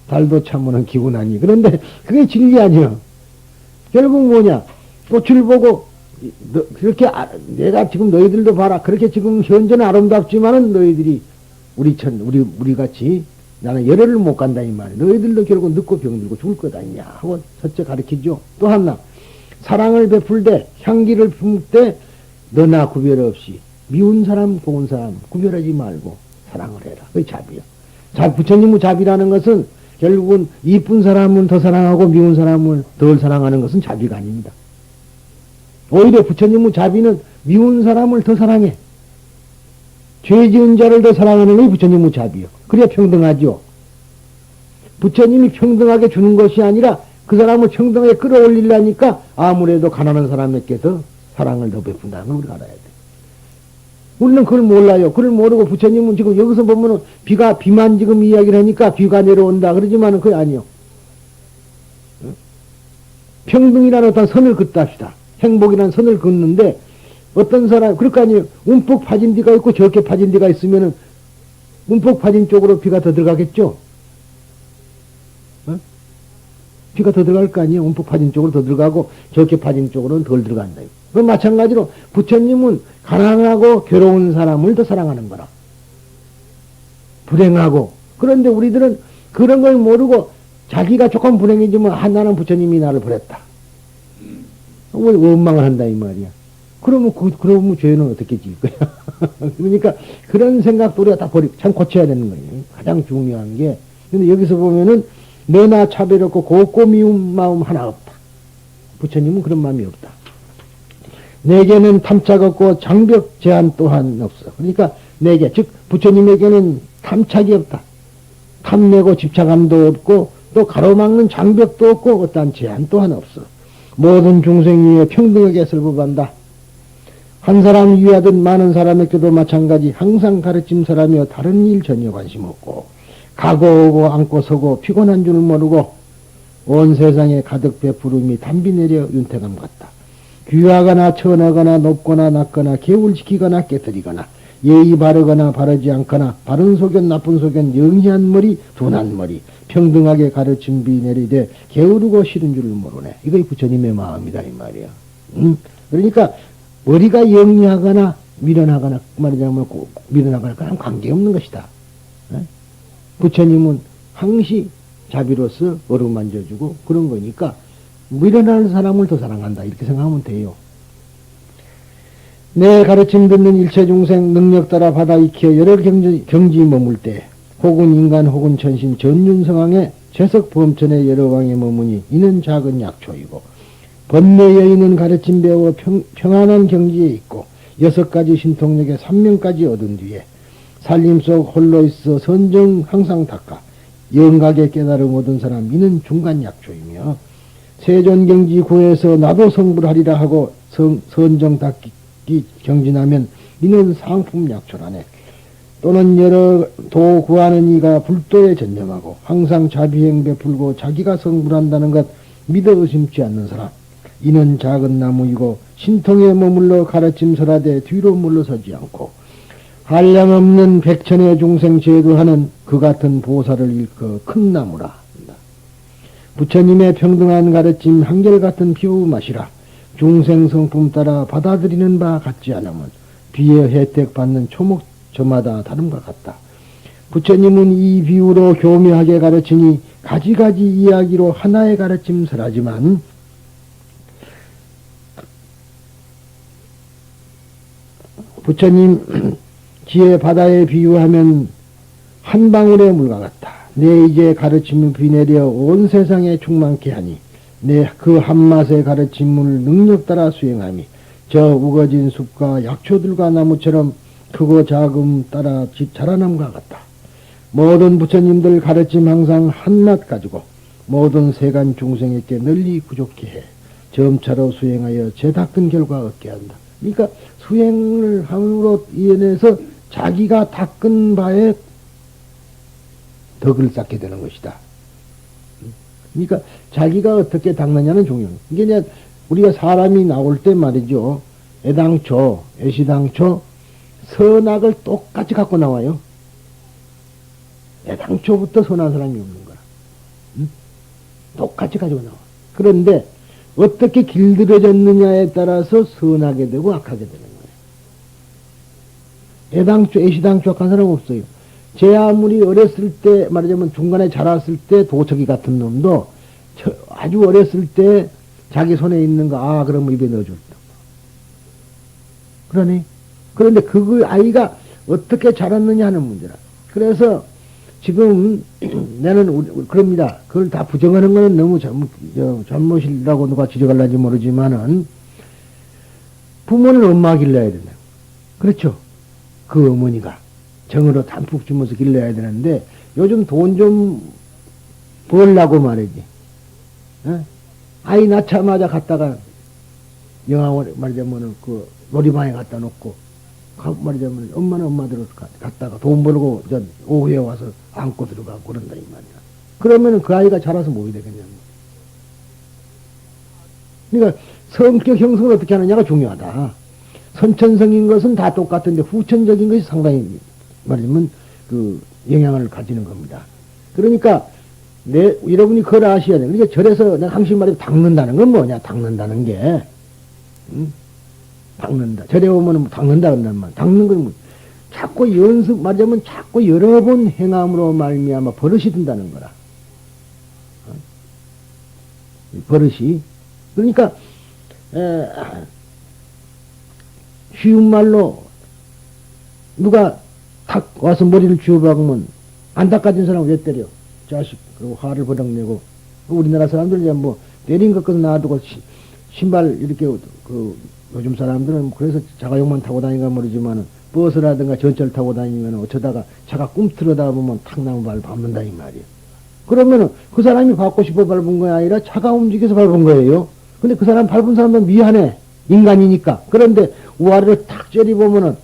달도 참무는 기운하니. 그런데 그게 진리 아니야. 결국 뭐냐? 꽃을 보고 그렇게 내가 지금 너희들도 봐라. 그렇게 지금 현재는 아름답지만은 너희들이 우리 같이 나는 열애를 못 간다 이 말이야. 너희들도 결국 늙고 병들고 죽을 거다 이냐 하고 첫째 가르치죠. 또 하나, 사랑을 베풀 때, 향기를 품을 때 너나 구별 없이 미운 사람, 고운 사람 구별하지 말고 사랑을 해라. 그게 자비야. 부처님의 자비라는 것은 결국은 이쁜 사람은 더 사랑하고 미운 사람을 덜 사랑하는 것은 자비가 아닙니다. 오히려 부처님의 자비는 미운 사람을 더 사랑해. 죄 지은 자를 더 사랑하는 게 부처님의 자비요. 그래야 평등하죠. 부처님이 평등하게 주는 것이 아니라 그 사람을 평등하게 끌어올리려니까 아무래도 가난한 사람에게 더 사랑을 더 베푼다는 걸 우리가 알아야 돼. 우리는 그걸 몰라요. 그걸 모르고 부처님은 지금 여기서 보면은 비만 지금 이야기를 하니까 비가 내려온다. 그러지만은 그게 아니요. 평등이라는 어떤 선을 긋답시다. 행복이라는 선을 긋는데 어떤 사람, 그럴 거 아니에요. 움푹 파진 데가 있고 저렇게 파진 데가 있으면은 움푹 파진 쪽으로 비가 더 들어가겠죠? 어? 비가 더 들어갈 거 아니에요. 움푹 파진 쪽으로 더 들어가고 저렇게 파진 쪽으로는 덜 들어간다. 그럼 마찬가지로 부처님은 가난하고 괴로운 사람을 더 사랑하는 거라. 불행하고. 그런데 우리들은 그런 걸 모르고 자기가 조금 불행해지면 나는 부처님이 나를 버렸다. 원망을 한다 이 말이야. 그러면 죄는 어떻게 질 거야? 그러니까 그런 생각도 우리가 다 참 고쳐야 되는 거예요. 가장 중요한 게. 근데 여기서 보면은 너나 차별 없고 곱고 미운 마음 하나 없다. 부처님은 그런 마음이 없다. 내게는 탐착 없고 장벽 제한 또한 없어. 그러니까 내게, 즉 부처님에게는 탐착이 없다. 탐내고 집착함도 없고 또 가로막는 장벽도 없고 어떠한 제한 또한 없어. 모든 중생 위에 평등하게 설법한다. 한 사람 위하든 많은 사람에게도 마찬가지 항상 가르침 사람이여 다른 일 전혀 관심 없고 가고 오고 앉고 서고 피곤한 줄 모르고 온 세상에 가득 베푸름이 담비 내려 윤택함 같다. 귀하거나 천하거나 높거나 낮거나 개울지키거나 깨뜨리거나 예의 바르거나 바르지 않거나 바른 소견 나쁜 소견 영희한 머리 둔한 머리 평등하게 가르침 비 내리되 게으르고 싫은 줄을 모르네. 이거 부처님의 마음이다 이 말이야. 그러니까 머리가 영리하거나 미련하거나 말하자면 미련하거나 그런 관계없는 것이다. 부처님은 항시 자비로서 어루만져주고 그런 거니까 미련한 사람을 더 사랑한다 이렇게 생각하면 돼요. 내 가르침 듣는 일체 중생 능력 따라 받아 익혀 여러 경지 머물 때 혹은 인간 혹은 천신 전륜성왕의 재석 범천의 여러 왕에 머무니 이는 작은 약초이고 번뇌 여인은 가르침 배워 평안한 경지에 있고 6가지 신통력에 3명까지 얻은 뒤에 살림 속 홀로 있어 선정 항상 닦아 영각에 깨달음 얻은 사람 이는 중간 약초이며 세존경지 구에서 나도 성불하리라 하고 선정 닦기 경진하면 이는 상품 약초라네. 또는 여러 도 구하는 이가 불도에 전념하고 항상 자비행 베풀고 자기가 성불한다는 것 믿어 의심치 않는 사람. 이는 작은 나무이고 신통에 머물러 가르침 설하되 뒤로 물러서지 않고 한량없는 백천의 중생 제도하는 그 같은 보살을 일컬어 큰 나무라. 부처님의 평등한 가르침 한결같은 피우 맛이라. 중생 성품 따라 받아들이는 바 같지 않으면 뒤에 혜택 받는 초목 저마다 다름과 같다. 부처님은 이 비유로 교묘하게 가르치니 가지가지 이야기로 하나의 가르침 설하지만 부처님 지혜 바다에 비유하면 한 방울의 물과 같다. 내 이제 가르침을 비내려 온 세상에 충만케 하니 내 그 한맛의 가르침을 능력 따라 수행함이 저 우거진 숲과 약초들과 나무처럼 크고 작음 따라 자라남과 같다. 모든 부처님들 가르침 항상 한맛 가지고 모든 세간 중생에게 널리 부족케 해 점차로 수행하여 제닦은 결과 얻게 한다. 그러니까 수행을 함으로 인해서 자기가 닦은 바에 덕을 쌓게 되는 것이다. 그러니까 자기가 어떻게 닦느냐는 중요해요. 이게 이제 우리가 사람이 나올 때 말이죠. 애당초, 애시당초 선악을 똑같이 갖고 나와요. 애당초부터 선한 사람이 없는 거라. 응? 똑같이 가지고 나와. 그런데 어떻게 길들여졌느냐에 따라서 선하게 되고 악하게 되는 거예요. 애당초, 애시당초 악한 사람 없어요. 제 아무리 어렸을 때 말하자면 중간에 자랐을 때 도척이 같은 놈도 아주 어렸을 때 자기 손에 있는 거 그러면 입에 넣어줄 때. 그러네. 그런데 그 아이가 어떻게 자랐느냐 하는 문제라. 그래서 지금 나는 그럽니다. 그걸 다 부정하는 거는 너무 잘못이라고 누가 지적할는지 모르지만은 부모는 엄마 길러야 된다. 그렇죠. 그 어머니가 정으로 담뿍 주면서 길러야 되는데 요즘 돈 좀 벌라고 말이지. 어? 아이 낳자마자 갔다가 영화원 말하자면은 그 놀이방에 갖다 놓고 말하자면 엄마는 엄마대로 갔다가 돈 벌고 오후에 와서 안고 들어가고 그런다 이 말이야. 그러면은 그 아이가 자라서 뭐 되겠냐고. 그러니까 성격 형성을 어떻게 하느냐가 중요하다. 선천성인 것은 다 똑같은데 후천적인 것이 상당히 말하자면 그 영향을 가지는 겁니다. 그러니까 여러분이 그걸 아셔야 돼요. 그러니까 절에서 내가 항상 말해도 닦는다는 건 뭐냐? 닦는다는 게 닦는다. 절에 오면 닦는다 그런단 말이야. 닦는 건 뭐, 자꾸 연습 말하자면 자꾸 여러 번 행함으로 말미암아 버릇이 든다는 거라. 버릇이. 그러니까 쉬운 말로 누가 탁 와서 머리를 쥐어박으면 안 닦아진 사람 왜 때려? 자식. 그리고 화를 버럭 내고. 우리나라 사람들 이제 뭐 때린 것까지 놔두고 신발 이렇게 요즘 사람들은 그래서 자가용만 타고 다니가 모르지만은 버스라든가 전철 타고 다니면 어쩌다가 차가 꿈틀어다 보면 탁 나무 발 밟는다 이 말이에요. 그러면은 그 사람이 밟고 싶어 밟은 거 아니라 차가 움직여서 밟은 거예요. 근데 그 사람 밟은 사람은 미안해. 인간이니까. 그런데 우아래를 탁 째려보면은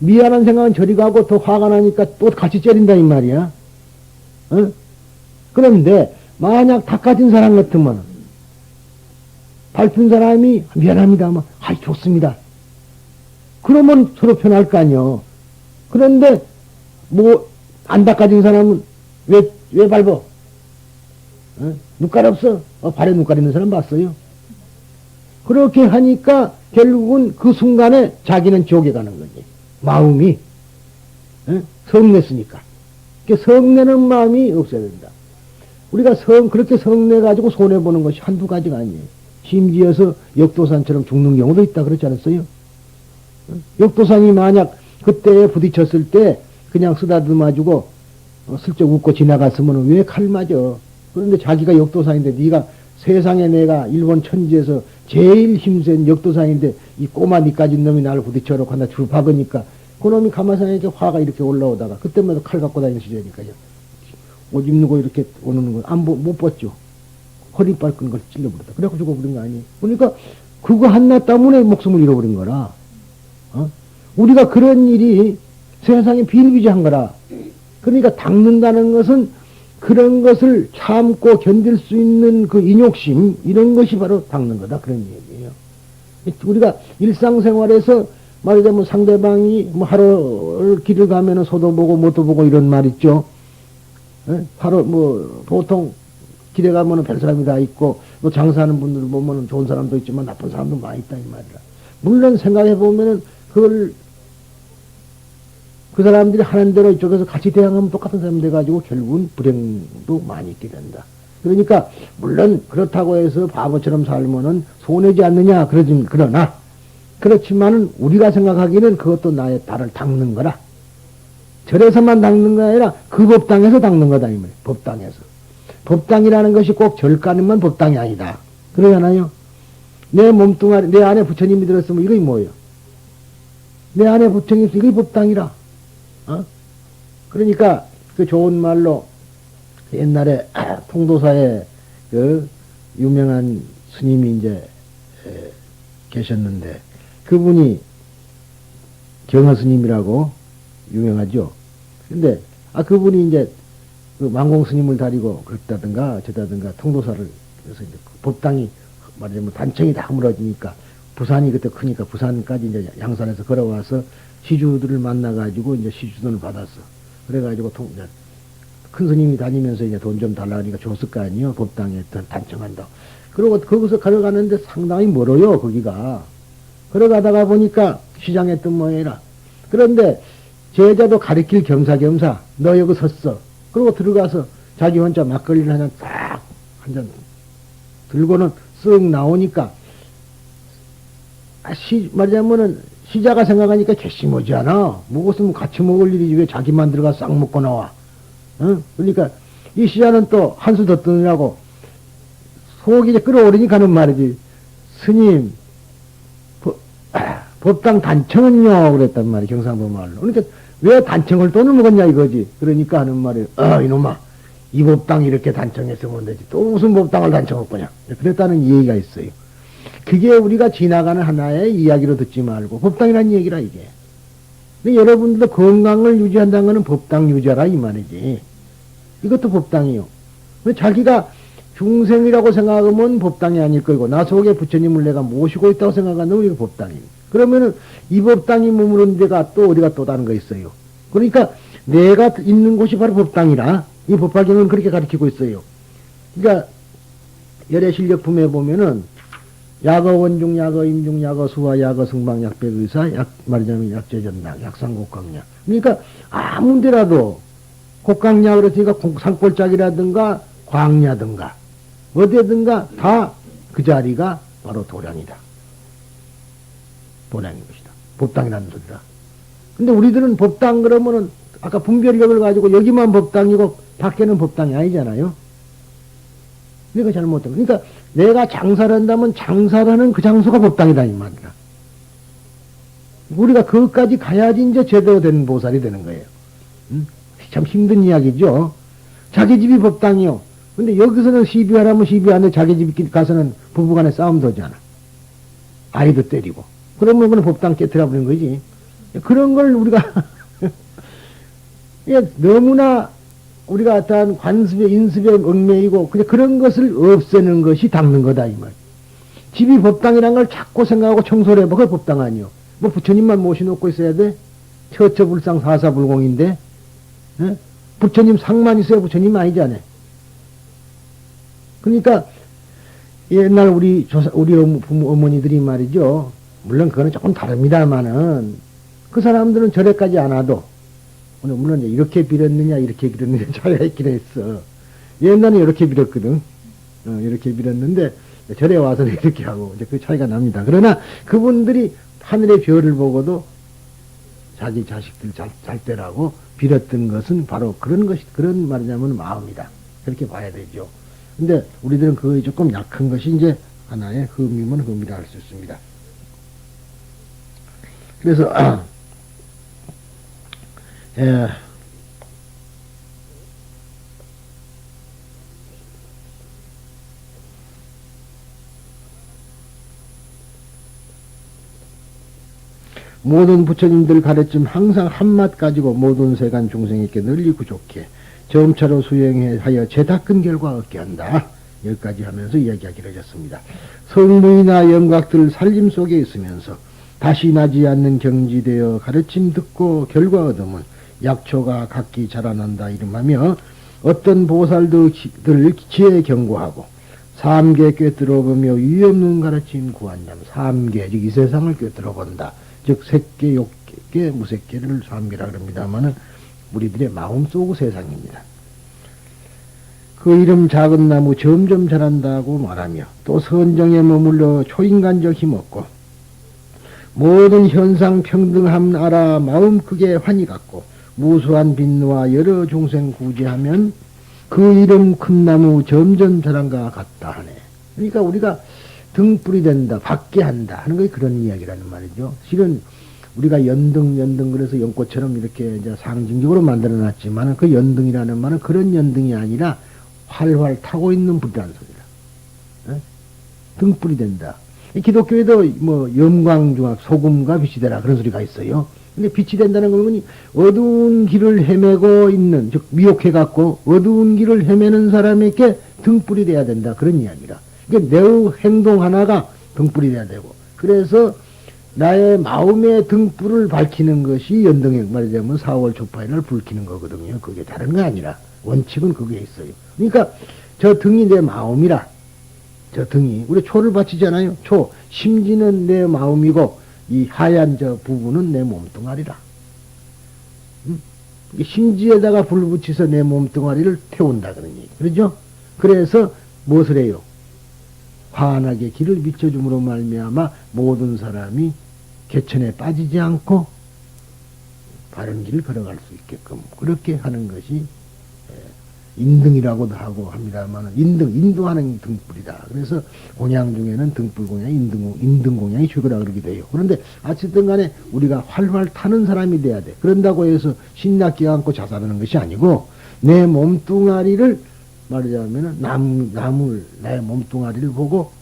미안한 생각은 저리 가고 더 화가 나니까 또 같이 째린다 이 말이야. 어? 그런데 만약 닦아진 사람 같으면 밟힌 사람이 미안합니다. 아이 좋습니다. 그러면 서로 편할 거 아니요. 그런데 뭐 안 닦아진 사람은 왜 밟어? 어? 눈깔 없어? 발에 눈깔 있는 사람 봤어요? 그렇게 하니까 결국은 그 순간에 자기는 지옥에 가는 거지. 마음이 성냈으니까. 성내는 마음이 없어야 된다. 우리가 그렇게 성내가지고 손해보는 것이 한두 가지가 아니에요. 심지어서 역도산처럼 죽는 경우도 있다 그렇지 않았어요? 역도산이 만약 그때에 부딪혔을 때 그냥 쓰다듬어주고 슬쩍 웃고 지나갔으면 왜 칼 맞아? 그런데 자기가 역도산인데 네가 세상에 내가 일본 천지에서 제일 힘센 역도산인데 이 꼬마 니까진 놈이 나를 부딪혀놓고 하나 줄 박으니까 그놈이 가마산에 화가 이렇게 올라오다가 그때마다 칼 갖고 다니는 시절이니까요. 옷 입는 거 이렇게 오는 거 못 벗죠. 허리빨 끈 걸 찔러버렸다. 그래갖고 죽어버린 거 아니에요. 그러니까 그거 하나 때문에 목숨을 잃어버린 거라. 우리가 그런 일이 세상에 비일비재한 거라. 그러니까 닦는다는 것은 그런 것을 참고 견딜 수 있는 그 인욕심, 이런 것이 바로 닦는 거다. 그런 얘기예요. 우리가 일상생활에서 말하자면 상대방이 뭐 하루 길을 가면은 소도 보고 못도 보고 이런 말 있죠. 예? 하루 뭐 보통 길에 가면은 별 사람이 다 있고 뭐 장사하는 분들 보면은 좋은 사람도 있지만 나쁜 사람도 많이 있다 이 말이라. 물론 생각해 보면은 그걸 그 사람들이 하는 대로 이쪽에서 같이 대항하면 똑같은 사람 돼가지고 결국은 불행도 많이 있게 된다. 그러니까 물론 그렇다고 해서 바보처럼 살면은 손해지 않느냐 그러나 그렇지만은 우리가 생각하기는 그것도 나의 달을 닦는 거라. 절에서만 닦는 거 아니라 그 법당에서 닦는 거다 이 말이에요. 법당에서. 법당이라는 것이 꼭 절간만 법당이 아니다. 그러잖아요. 내 몸뚱아리 내 안에 부처님이 들었으면 이게 뭐예요? 내 안에 부처님이 있으면 이게 법당이라. 그러니까 그 좋은 말로 옛날에 통도사에 그 유명한 스님이 이제 계셨는데 그분이 경허 스님이라고 유명하죠. 근데 그분이 이제 그 망공 스님을 다리고 그랬다든가 저다든가 통도사를 그래서 이제 그 법당이 말하자면 단청이 다 무너지니까 부산이 그때 크니까 부산까지 이제 양산에서 걸어와서 시주들을 만나가지고 이제 시주돈을 받았어. 그래가지고 큰 스님이 다니면서 이제 돈 좀 달라 하니까 줬을 거 아니에요. 법당에 단청한다. 그리고 거기서 걸어가는데 상당히 멀어요. 거기가. 걸어가다가 보니까 시장에 뜬 모양이라. 그런데 제자도 가리킬 겸사겸사 너 여기 섰어. 그리고 들어가서 자기 혼자 막걸리를 한 잔 들고는 쓱 나오니까 말하자면은 시자가 생각하니까 괘씸하지 않아. 무엇은 같이 먹을 일이지 왜 자기만 들어가 싹 먹고 나와. 그러니까 이 시자는 또 한 수 더 뜨느라고 속이 이제 끓어오르니까 하는 말이지. 스님 법당 단청은요 그랬단 말이야. 경상도 말로. 그러니까 왜 단청을 돈을 먹었냐 이거지. 그러니까 하는 말이 이놈아 이 법당 이렇게 단청했으면 되지 또 무슨 법당을 단청할 거냐. 그랬다는 얘기가 있어요. 그게 우리가 지나가는 하나의 이야기로 듣지 말고 법당이라는 얘기라 이게. 근데 여러분들도 건강을 유지한다는 것은 법당 유지하라 이 말이지. 이것도 법당이요. 자기가 중생이라고 생각하면 법당이 아닐 거고 나 속에 부처님을 내가 모시고 있다고 생각하면 이거 법당이에요. 그러면은 이 법당이 머무른 데가 또 어디가 또 다른 거 있어요. 그러니까 내가 있는 곳이 바로 법당이라 이 법화경은 그렇게 가르치고 있어요. 그러니까 열애실력품에 보면은 약어 원중, 약어 임중, 약어 수화, 약어 승방, 약백의사, 말하자면 약제전당, 약상곡강약. 그러니까 아무 데라도 곡강약으로 했으니까 산골짜기라든가 광야든가 어디든가 다 그 자리가 바로 도량이다. 도량인 것이다. 법당이라는 소리다. 근데 우리들은 법당 그러면은 아까 분별력을 가지고 여기만 법당이고 밖에는 법당이 아니잖아요. 내가 잘못하고. 그러니까 내가 장사를 한다면 장사를 하는 그 장소가 법당이다 이 말이다. 우리가 그것까지 가야지 이제 제대로 된 보살이 되는 거예요. 참 힘든 이야기죠. 자기 집이 법당이요. 근데 여기서는 시비하라면 시비하는데 자기 집 가서는 부부간에 싸움도 하잖아. 아이도 때리고. 그러면 그건 법당 깨트려 버리는 거지. 그런 걸 우리가 너무나 우리가 어떠한 관습에 인습에 얽매이고 그런 것을 없애는 것이 닦는 거다 이 말. 집이 법당이란 걸 자꾸 생각하고 청소를 해봐. 그게 법당 아니요. 뭐 부처님만 모셔놓고 있어야 돼? 처처불상 사사불공인데 부처님 상만 있어야 부처님 아니잖아. 그러니까 옛날 우리 어머니들이 말이죠. 물론 그거는 조금 다릅니다만은 그 사람들은 절에까지 안 와도 물론 이렇게 빌었느냐 이렇게 빌었느냐 차이가 있긴 했어. 옛날에 이렇게 빌었거든. 이렇게 빌었는데 절에 와서 이렇게 하고 이제 그 차이가 납니다. 그러나 그분들이 하늘의 별을 보고도 자기 자식들 잘 때라고 빌었던 것은 바로 그런 것이 그런 말이냐면 마음이다. 그렇게 봐야 되죠. 근데 우리들은 그거 조금 약한 것이 이제 하나의 흠이면 흠이라 할 수 있습니다. 그래서 모든 부처님들 가르침 항상 한맛 가지고 모든 세간 중생에게 널리 구족해 점차로 수행하여 죄닦은 결과 얻게 한다. 여기까지 하면서 이야기하기로 하셨습니다. 성문이나 영각들 살림 속에 있으면서 다시 나지 않는 경지되어 가르침 듣고 결과 얻으면 약초가 각기 자라난다 이름하며 어떤 보살들 지혜 경고하고 삼계 꿰뚫어 보며 위없는 가르침 구한다면 삼계 즉 이 세상을 꿰뚫어 본다. 즉 색계, 욕계, 무색계를 삼계라 그럽니다마는 우리들의 마음속 세상입니다. 그 이름 작은 나무 점점 자란다고 말하며 또 선정에 머물러 초인간적 힘없고 모든 현상 평등함 알아 마음 크게 환희 갖고 무수한 빛노와 여러 중생 구제하면 그 이름 큰 나무 점점 자란과 같다 하네. 그러니까 우리가 등불이 된다, 받게 한다 하는 게 그런 이야기라는 말이죠. 실은 우리가 연등 그래서 연꽃처럼 이렇게 이제 상징적으로 만들어 놨지만 그 연등이라는 말은 그런 연등이 아니라 활활 타고 있는 불이라는 소리다. 에? 등불이 된다. 기독교에도 뭐 염광중학 소금과 빛이 되라 그런 소리가 있어요. 근데 빛이 된다는 건 어두운 길을 헤매고 있는 즉 미혹해 갖고 어두운 길을 헤매는 사람에게 등불이 돼야 된다 그런 이야기라. 그러니까 내 행동 하나가 등불이 돼야 되고 그래서 나의 마음의 등불을 밝히는 것이 연등행 말하자면 4월 초파일을 불 켜는 거거든요. 그게 다른 거 아니라 원칙은 그게 있어요. 그러니까 저 등이 내 마음이라 저 등이 우리 초를 바치잖아요. 초 심지는 내 마음이고 이 하얀 저 부분은 내 몸뚱아리라. 심지에다가 불 붙여서 내 몸뚱아리를 태운다 그런 얘기. 그러죠? 그래서 무엇을 해요? 환하게 길을 비춰줌으로 말미암아 모든 사람이 개천에 빠지지 않고 바른 길을 걸어갈 수 있게끔 그렇게 하는 것이 인등이라고도 하고 합니다만 인도하는 등불이다. 그래서 공양 중에는 등불 공양이 인등 공양이 최고라 그러기도 해요. 그런데 어쨌든 간에 우리가 활활 타는 사람이 돼야 돼. 그런다고 해서 신나게 안고 자살하는 것이 아니고 내 몸뚱아리를 말하자면 나의 몸뚱아리를 보고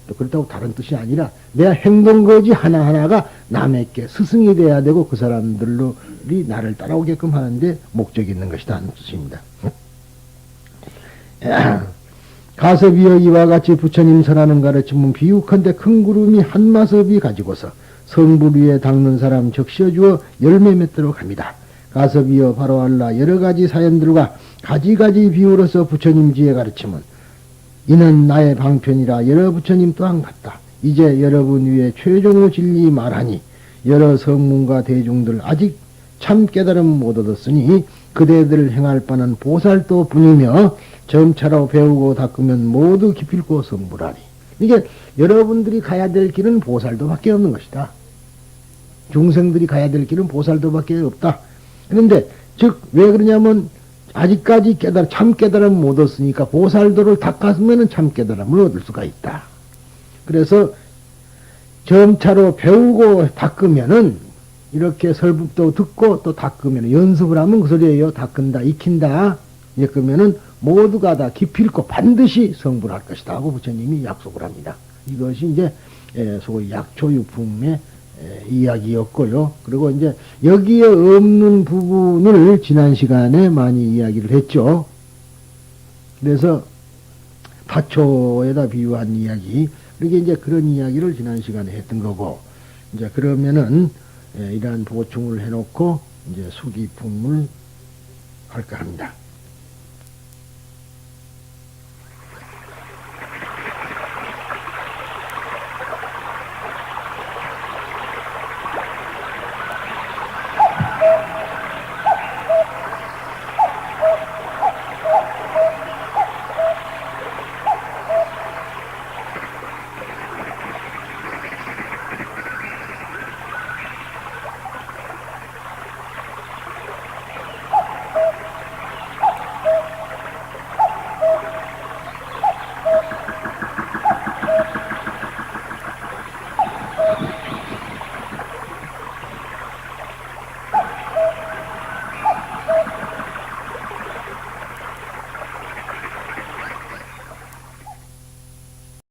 또 그렇다고 다른 뜻이 아니라 내 행동거지 하나하나가 남에게 스승이 돼야 되고 그 사람들이 나를 따라오게끔 하는데 목적이 있는 것이다 하는 뜻입니다. 가섭이여 이와 같이 부처님 선하는 가르침은 비유컨대 큰 구름이 한 마섭이 가지고서 성불 위에 닦는 사람 적셔주어 열매 맺도록 합니다. 가섭이여 바로 알라 여러 가지 사연들과 가지가지 비유로서 부처님 지혜 가르침은 이는 나의 방편이라 여러 부처님 또한 같다. 이제 여러분 위에 최종의 진리 말하니 여러 성문과 대중들 아직 참 깨달음 못 얻었으니 그대들 행할 바는 보살도 뿐이며 점차로 배우고 닦으면 모두 기필코 성불하리. 이게 여러분들이 가야 될 길은 보살도밖에 없는 것이다. 중생들이 가야 될 길은 보살도밖에 없다. 그런데 즉 왜 그러냐면 아직까지 참 깨달음 못 얻었으니까 보살도를 닦았으면 참 깨달음을 얻을 수가 있다. 그래서 점차로 배우고 닦으면은 이렇게 설법도 듣고 또 닦으면 연습을 하면 그 소리예요. 닦은다, 익힌다. 그러면은 모두가 다 기필코 반드시 성불할 것이다 하고 부처님이 약속을 합니다. 이것이 이제 소위 약초유품의 이야기였고요. 그리고 이제 여기에 없는 부분을 지난 시간에 많이 이야기를 했죠. 그래서 파초에다 비유한 이야기, 그렇게 이제 그런 이야기를 지난 시간에 했던 거고, 이제 그러면은 이러한 보충을 해놓고 이제 수기품을 할까 합니다.